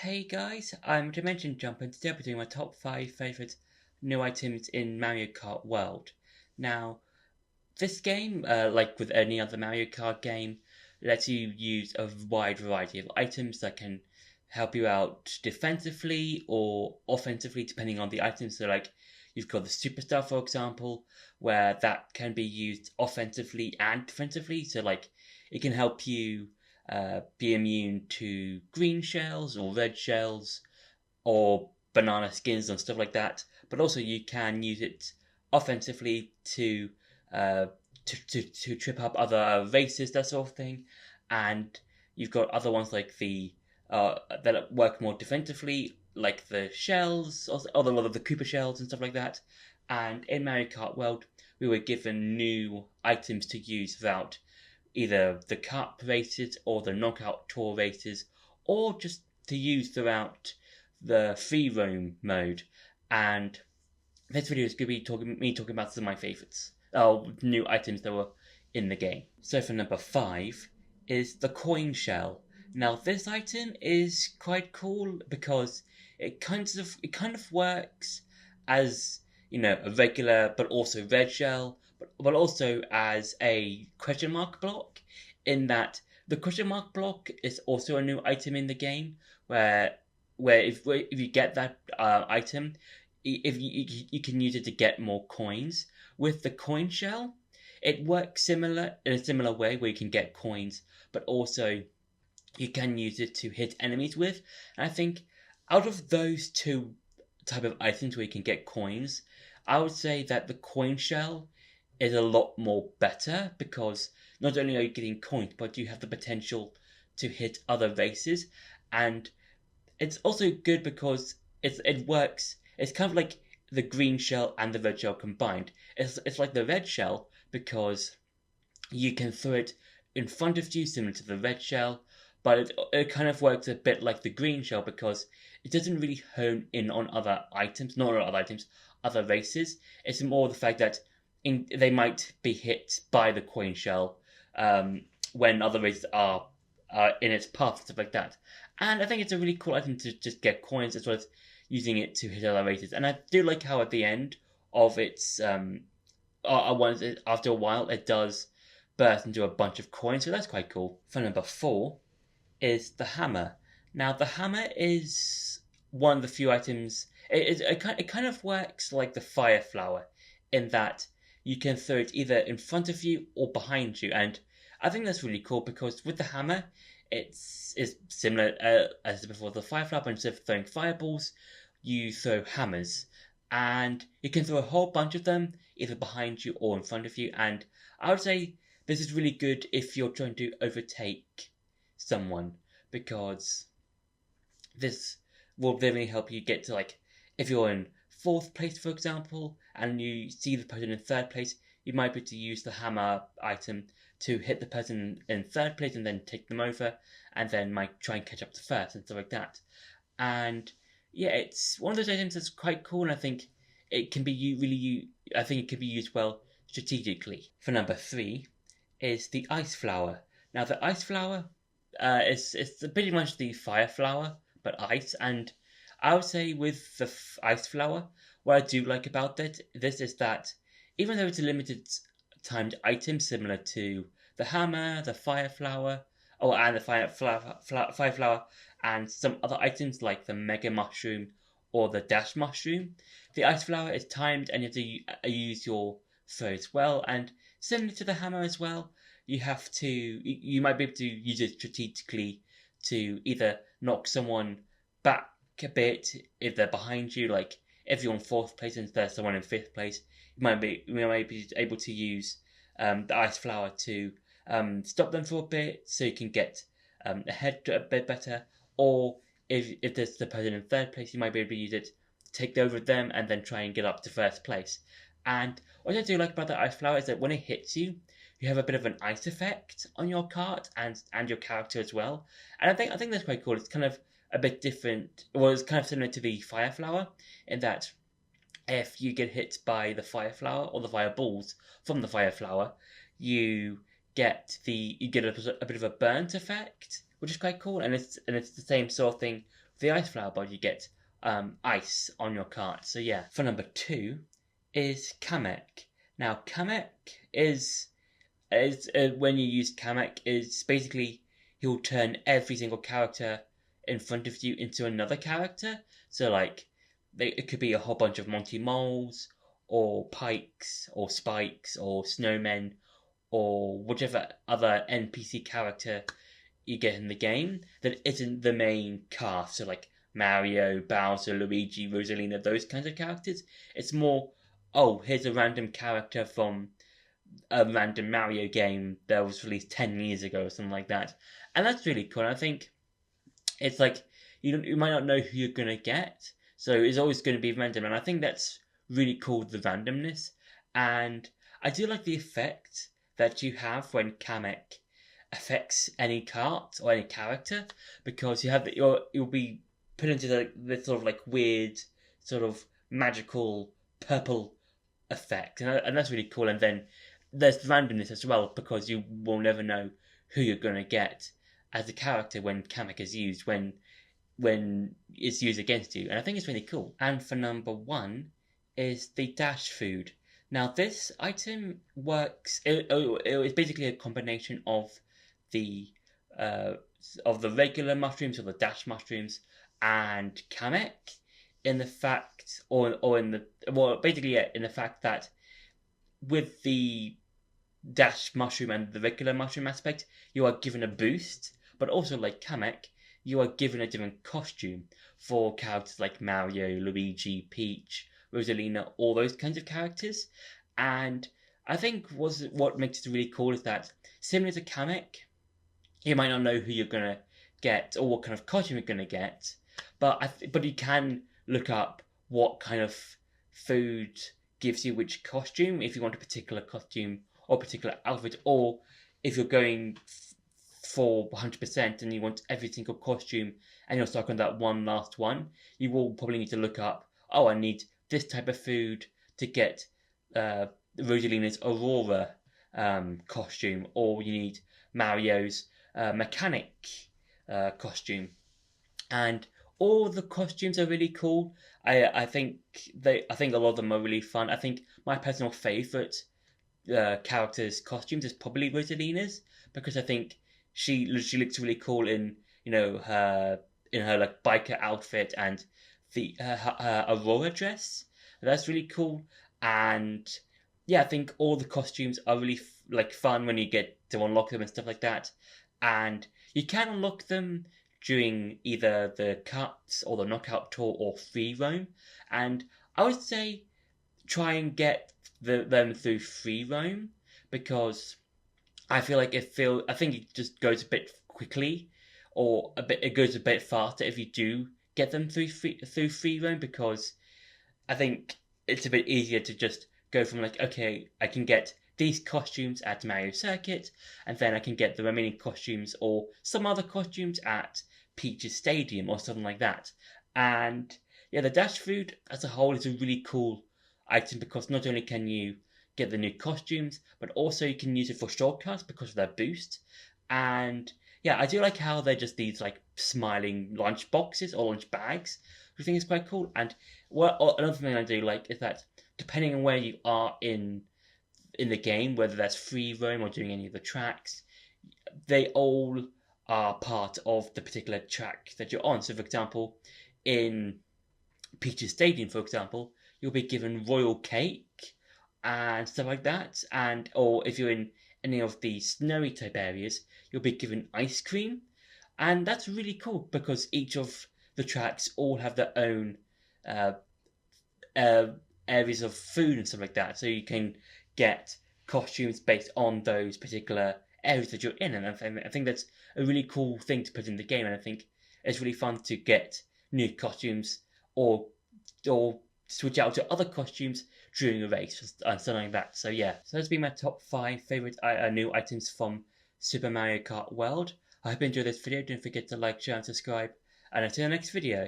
Hey guys, I'm Dimension Jumper and today I'll be doing my top 5 favourite new items in Mario Kart World. Now, this game, like with any other Mario Kart game, lets you use a wide variety of items that can help you out defensively or offensively depending on the item. So like, you've got the Superstar, for example, where that can be used offensively and defensively. So like, it can help you be immune to green shells or red shells or banana skins and stuff like that. But also you can use it offensively uh, to trip up other races, that sort of thing. And you've got other ones like the that work more defensively, like the shells, or a lot of the Cooper shells and stuff like that. And in Mario Kart World, we were given new items to use throughout either the cup races or the knockout tour races, or just to use throughout the free roam mode. And this video is going to be talking about some of my favorites, new items that were in the game. So for number 5 is the coin shell. Now this item is quite cool because it kind of works as a regular but also red shell, but also as a question mark block. In that the question mark block is also a new item in the game where if you get that item, if you can use it to get more coins. With the coin shell, it works similar in a similar way where you can get coins, but also you can use it to hit enemies with. And I think out of those two type of items where you can get coins, I would say that the coin shell is a lot more better because not only are you getting coins, but you have the potential to hit other races, and it's also good because it works. It's kind of like the green shell and the red shell combined. It's like the red shell because you can throw it in front of you, similar to the red shell, but it kind of works a bit like the green shell because it doesn't really hone in on other items, not on other items, other races. It's more the fact that they might be hit by the coin shell when other races are in its path, and stuff like that. And I think it's a really cool item to just get coins as well as using it to hit other races. And I do like how at the end of its after a while it does burst into a bunch of coins, so that's quite cool. For number 4 is the hammer. Now the hammer is one of the few items. It kind of works like the fire flower in that you can throw it either in front of you or behind you, and I think that's really cool because with the hammer, it's similar as before the fire flower, but instead of throwing fireballs, you throw hammers, and you can throw a whole bunch of them either behind you or in front of you. And I would say this is really good if you're trying to overtake someone because this will definitely help you get to, like, if you're in fourth place, for example, and you see the person in third place, you might be able to use the hammer item to hit the person in third place and then take them over, and then might try and catch up to first and stuff like that. And yeah, it's one of those items that's quite cool, and I think it can be really. I think it can be used well strategically. For number 3 is the ice flower. Now the ice flower it's pretty much the fire flower but ice, and I would say with the ice flower, what I do like about this is that even though it's a limited timed item similar to the hammer, the fire flower, and the fire flower, and some other items like the mega mushroom or the dash mushroom, the ice flower is timed and you have to use your throws well. And similar to the hammer as well, you might be able to use it strategically to either knock someone back a bit if they're behind you, like if you're in fourth place and there's someone in fifth place, you might be able to use the ice flower to stop them for a bit so you can get ahead a bit better. Or if there's the person in third place, you might be able to use it to take over them and then try and get up to first place. And what I do like about the ice flower is that when it hits you, you have a bit of an ice effect on your card and your character as well. And I think that's quite cool. It's kind of a bit different. Well, it's kind of similar to the fire flower in that if you get hit by the fire flower or the fireballs from the fire flower, you you get a bit of a burnt effect, which is quite cool. And it's the same sort of thing the ice flower bod, you get ice on your cart. So yeah. For number 2 is Kamek. Now Kamek is when you use Kamek, is basically he'll turn every single character in front of you into another character. So like it could be a whole bunch of Monty Moles or Pikes or Spikes or Snowmen or whichever other NPC character you get in the game that isn't the main cast. So like Mario, Bowser, Luigi, Rosalina, those kinds of characters. It's more, oh, here's a random character from a random Mario game that was released 10 years ago or something like that. And that's really cool. I think it's like you might not know who you're going to get. So it's always going to be random. And I think that's really cool, the randomness. And I do like the effect that you have when Kamek affects any cart or any character, because you have that you'll be put into this sort of like weird sort of magical purple effect, and that's really cool. And then there's randomness as well, because you will never know who you're going to get as a character when Kamek is used, when it's used against you, and I think it's really cool. And for number 1 is the dash food. Now this item works. It is basically a combination the uh, of the regular mushrooms or the dash mushrooms and Kamek, in the fact, or in the well, basically yeah, in the fact that with the dash mushroom and the regular mushroom aspect, you are given a boost, but also like Kamek, you are given a different costume for characters like Mario, Luigi, Peach, Rosalina, all those kinds of characters. And I think what makes it really cool is that, similar to Kamek, you might not know who you're gonna get or what kind of costume you're gonna get, but you can look up what kind of food gives you which costume, if you want a particular costume or a particular outfit, or if you're going for 100% and you want every single costume and you're stuck on that one last one, you will probably need to look up, oh, I need this type of food to get Rosalina's Aurora costume, or you need Mario's mechanic costume. And all the costumes are really cool. I think a lot of them are really fun. I think my personal favorite character's costumes is probably Rosalina's, because I think she looks really cool in her like biker outfit and her Aurora dress. That's really cool. And yeah, I think all the costumes are really like fun when you get to unlock them and stuff like that. And you can unlock them during either the cuts or the knockout tour or free roam. And I would say try and get them through free roam, because I feel like I think it just goes a bit quickly, or it goes a bit faster if you do get them through free roam, because I think it's a bit easier to just go from like, okay, I can get these costumes at Mario Circuit, and then I can get the remaining costumes or some other costumes at Peach's Stadium or something like that. And yeah, the dash food as a whole is a really cool item, because not only can you get the new costumes, but also you can use it for shortcuts because of their boost. And yeah, I do like how they're just these like smiling lunch boxes or lunch bags, which I think is quite cool. And another thing I do like is that, depending on where you are in the game, whether that's free roam or doing any of the tracks, they all are part of the particular track that you're on. So, for example, in Peach's Stadium, for example, you'll be given royal cake and stuff like that. And or if you're in any of the snowy type areas, you'll be given ice cream. And that's really cool, because each of the tracks all have their own uh, areas of food and stuff like that. So you can get costumes based on those particular areas that you're in. And I think that's a really cool thing to put in the game. And I think it's really fun to get new costumes or switch out to other costumes during a race and something like that. So yeah, so those have been my top 5 favorite new items from Super Mario Kart World. I hope you enjoyed this video. Don't forget to like, share, and subscribe. And until the next video.